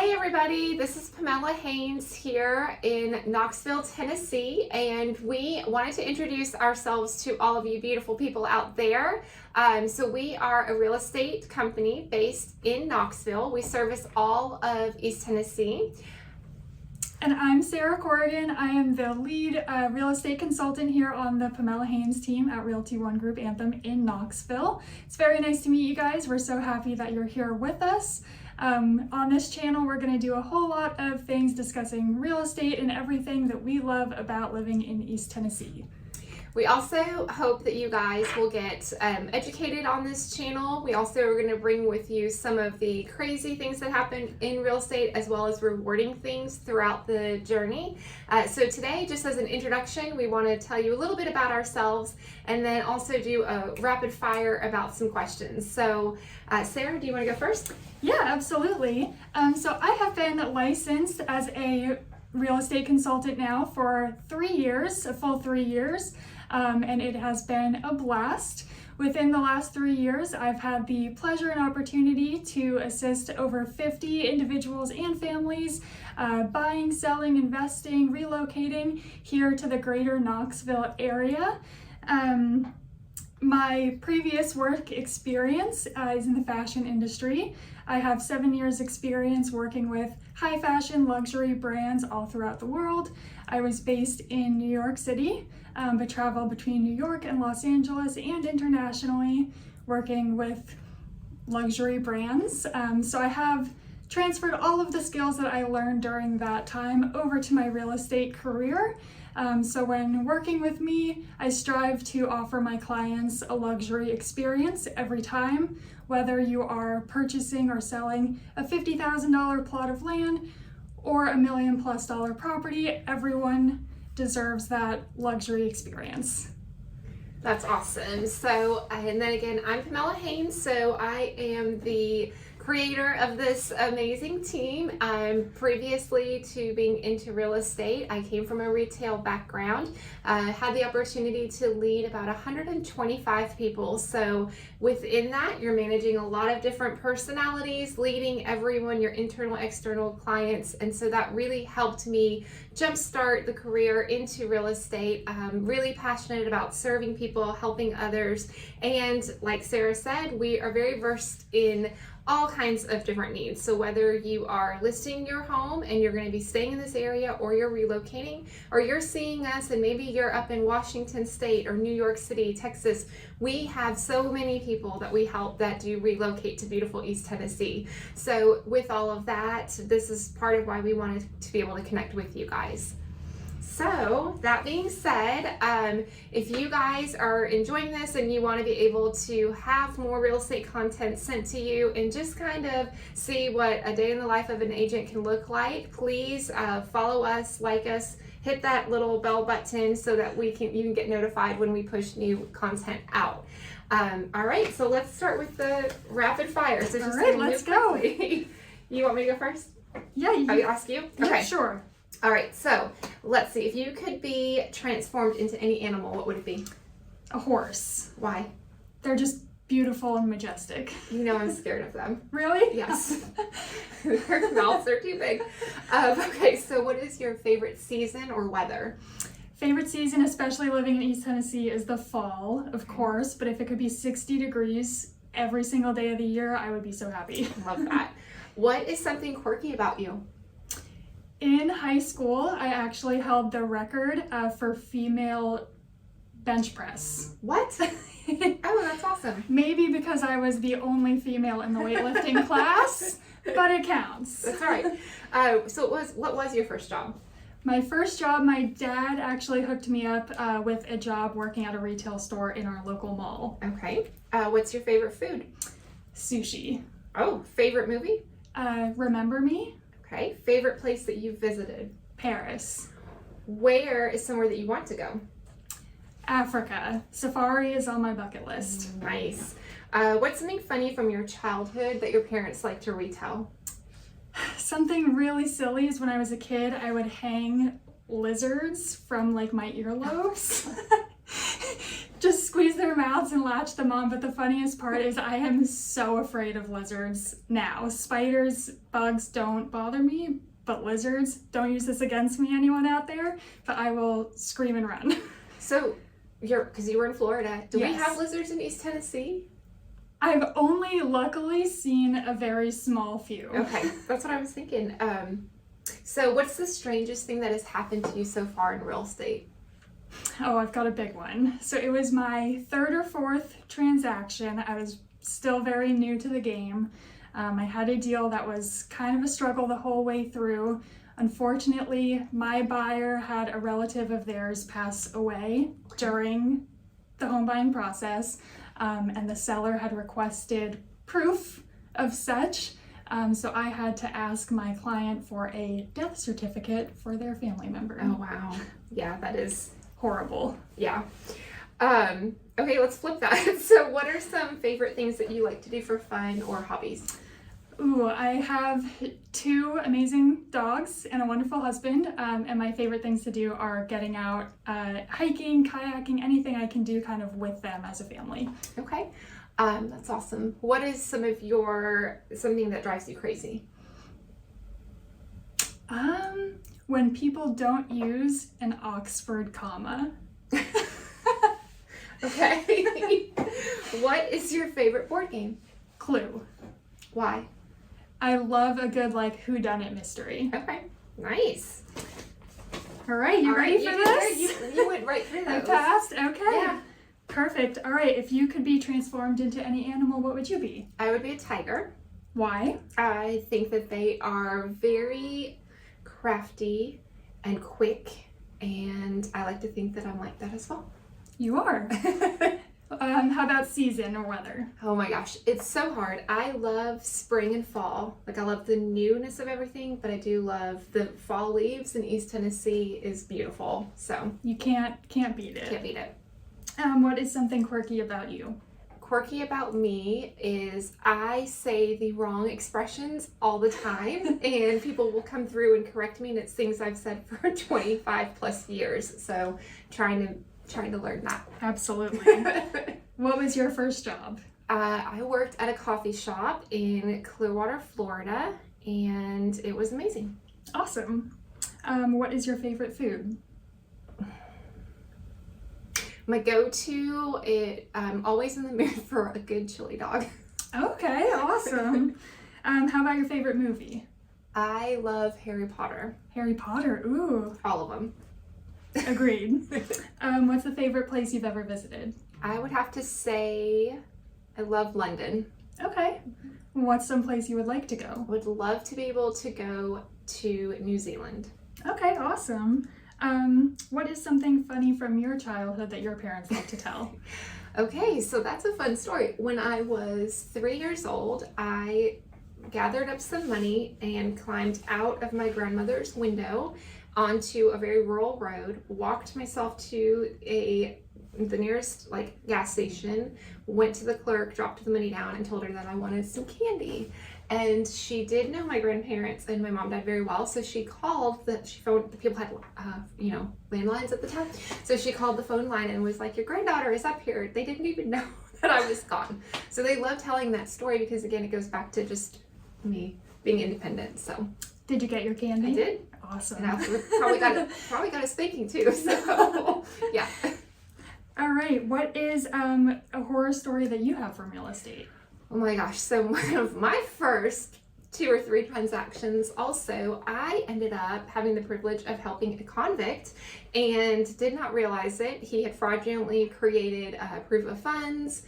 Hey everybody, this is Pamella Haynes here in Knoxville, Tennessee, and we wanted to introduce ourselves to all of you beautiful people out there. So we are a real estate company based in Knoxville. We service all of East Tennessee. And I'm Sarah Corrigan. I am the lead real estate consultant here on the Pamella Haynes team at Realty One Group Anthem in Knoxville. It's very nice to meet you guys. We're so happy that you're here with us. On this channel, we're going to do a whole lot of things discussing real estate and everything that we love about living in East Tennessee. We also hope that you guys will get educated on this channel. We also are going to bring with you some of the crazy things that happen in real estate as well as rewarding things throughout the journey. So today, just as an introduction, we want to tell you a little bit about ourselves and then also do a rapid fire about some questions. So Sarah, do you want to go first? Yeah, absolutely. So I have been licensed as a real estate consultant now for 3 years, a full 3 years. And it has been a blast. Within the last 3 years, I've had the pleasure and opportunity to assist over 50 individuals and families buying, selling, investing, relocating here to the greater Knoxville area. My previous work experience is in the fashion industry. I have 7 years experience working with high fashion luxury brands all throughout the world. I was based in New York City, but traveled between New York and Los Angeles and internationally working with luxury brands. So I have transferred all of the skills that I learned during that time over to my real estate career. So when working with me, I strive to offer my clients a luxury experience every time, whether you are purchasing or selling a $50,000 plot of land or $1 million+ property. Everyone deserves that luxury experience. That's awesome. So, and then again, I'm Pamella Haynes, so I am the creator of this amazing team. Previously to being into real estate, I came from a retail background. Had the opportunity to lead about 125 people. So within that, you're managing a lot of different personalities, leading everyone, your internal, external clients. And so that really helped me jumpstart the career into real estate. Really passionate about serving people, helping others. And like Sarah said, we are very versed in all kinds of different needs. So whether you are listing your home and you're going to be staying in this area, or you're relocating, or you're seeing us and maybe you're up in Washington State or New York City, Texas, we have so many people that we help that do relocate to beautiful East Tennessee. So with all of that, this is part of why we wanted to be able to connect with you guys. So that being said, if you guys are enjoying this and you want to be able to have more real estate content sent to you and just kind of see what a day in the life of an agent can look like, please follow us, like us, hit that little bell button so that you can get notified when we push new content out. All right, so let's start with the rapid fire. So just all right, let's go. You want me to go first? Yeah, I'll ask you? Yeah, Okay. sure. All right, so let's see. If you could be transformed into any animal, what would it be? A horse. Why? They're just beautiful and majestic. You know I'm scared of them. Really? Yes. Their mouths are too big. Okay, so what is your favorite season or weather? Favorite season, especially living in East Tennessee, is the fall, of course. But if it could be 60 degrees every single day of the year, I would be so happy. Love that. What is something quirky about you? In high school, I actually held the record for female bench press. What? Oh, that's awesome. Maybe because I was the only female in the weightlifting class, but it counts. That's all right. So what was your first job? My first job, my dad actually hooked me up with a job working at a retail store in our local mall. Okay. What's your favorite food? Sushi. Oh, favorite movie? Remember Me? Okay. Favorite place that you've visited? Paris. Where is somewhere that you want to go? Africa. Safari is on my bucket list. Nice. What's something funny from your childhood that your parents like to retell? Something really silly is when I was a kid, I would hang lizards from like my earlobes just squeeze their mouths and latch them on. But the funniest part is I am so afraid of lizards now. Spiders, bugs don't bother me, but lizards, don't use this against me, anyone out there, but I will scream and run. So because you were in Florida, do we Yes. have lizards in East Tennessee? I've only luckily seen a very small few. Okay, that's what I was thinking. So what's the strangest thing that has happened to you so far in real estate? Oh, I've got a big one. So it was my third or fourth transaction. I was still very new to the game. I had a deal that was kind of a struggle the whole way through. Unfortunately, my buyer had a relative of theirs pass away during the home buying process, and the seller had requested proof of such. So I had to ask my client for a death certificate for their family member. Oh, wow. Yeah, that is Horrible. Yeah. Okay, let's flip that. So what are some favorite things that you like to do for fun or hobbies? Ooh, I have 2 amazing dogs and a wonderful husband, and my favorite things to do are getting out, hiking, kayaking, anything I can do kind of with them as a family. Okay. That's awesome. What is something that drives you crazy? When people don't use an Oxford comma. Okay. What is your favorite board game? Clue. Why? I love a good whodunit mystery. Okay. Nice. All right, you ready for did this? good. You went right through I those. passed? Okay. Yeah. Perfect. All right, if you could be transformed into any animal, what would you be? I would be a tiger. Why? I think that they are very crafty and quick, and I like to think that I'm like that as well. You are. How about season or weather? Oh my gosh, it's so hard. I love spring and fall. Like, I love the newness of everything, but I do love the fall leaves in East Tennessee is beautiful. So You can't beat it. can't beat it. What is something quirky about you? Quirky about me is I say the wrong expressions all the time, and people will come through and correct me, and it's things I've said for 25 plus years. So trying to learn that. Absolutely. What was your first job? I worked at a coffee shop in Clearwater, Florida, and it was amazing. Awesome. What is your favorite food? My go-to, always in the mood for a good chili dog. Okay, awesome. How about your favorite movie? I love Harry Potter. Harry Potter. Ooh, All of them. agreed. What's the favorite place you've ever visited? I would have to say I love London. Okay. What's some place you would like to go? Would love to be able to go to New Zealand. Okay, awesome. What is something funny from your childhood that your parents like to tell? Okay, so that's a fun story. When I was 3 years old, I gathered up some money and climbed out of my grandmother's window onto a very rural road, walked myself to the nearest gas station, went to the clerk, dropped the money down, and told her that I wanted some candy. And she did know my grandparents, and my mom died very well, so she called the people had landlines at the time, so she called the phone line and was like, your granddaughter is up here. They didn't even know that I was gone. So they love telling that story because, again, it goes back to just me being independent. So Did you get your candy? I did. Awesome. And I probably got a spanking too. So yeah. All right. What is a horror story that you have from real estate? Oh my gosh. So one of my first 2 or 3 transactions, also, I ended up having the privilege of helping a convict and did not realize it. He had fraudulently created proof of funds,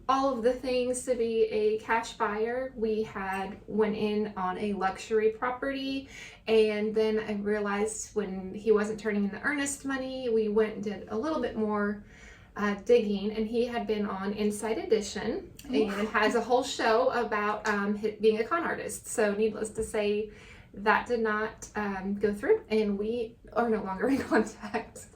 all of the things to be a cash buyer. We went in on a luxury property, and then I realized when he wasn't turning in the earnest money, we went and did a little bit more digging, and he had been on Inside Edition and has a whole show about being a con artist. So needless to say, that did not go through, and we are no longer in contact.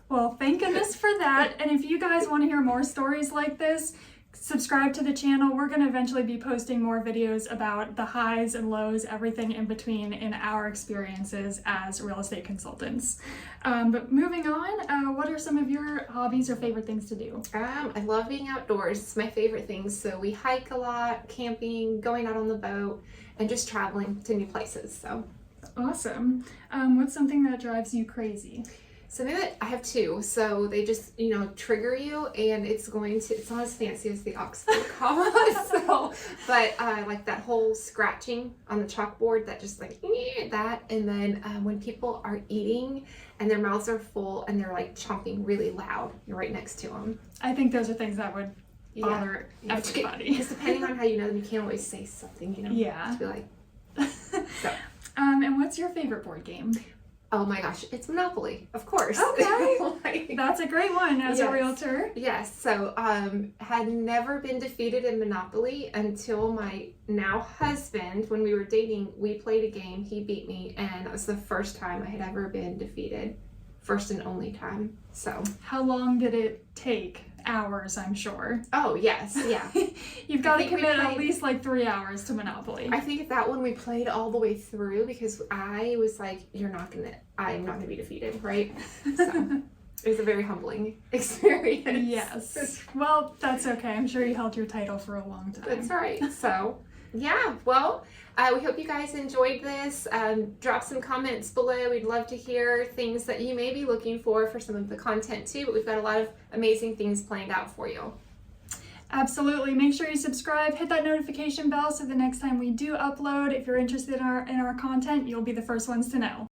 Well, thank goodness for that. And if you guys want to hear more stories like this, subscribe to the channel. We're going to eventually be posting more videos about the highs and lows, everything in between in our experiences as real estate consultants. But moving on, what are some of your hobbies or favorite things to do? I love being outdoors. It's my favorite thing. So we hike a lot, camping, going out on the boat, and just traveling to new places. So awesome. What's something that drives you crazy? something that I have two. So they just, you know, trigger you, and it's not as fancy as the Oxford comma. So, but like that whole scratching on the chalkboard, that just like that. And then when people are eating and their mouths are full and they're like chomping really loud, you're right next to them. I think those are things that would bother everybody. Because depending on how you know them, you can't always say something, you know. Yeah. To be like. So. And what's your favorite board game? Oh my gosh, it's Monopoly, of course. Okay. That's a great one as a realtor. Yes, so had never been defeated in Monopoly until my now husband, when we were dating, we played a game, he beat me, and that was the first time I had ever been defeated. First and only time, so. How long did it take? Hours, I'm sure. Oh, yes, yeah. You've got to commit at least like 3 hours to Monopoly. I think that one we played all the way through because I was like, I'm not gonna be defeated, right? So it was a very humbling experience. Yes. Well, that's okay. I'm sure you held your title for a long time. That's right. So, yeah, well, we hope you guys enjoyed this. Drop some comments below. We'd love to hear things that you may be looking for some of the content too, but we've got a lot of amazing things planned out for you. Absolutely. Make sure you subscribe, hit that notification bell so the next time we do upload, if you're interested in our content, you'll be the first ones to know.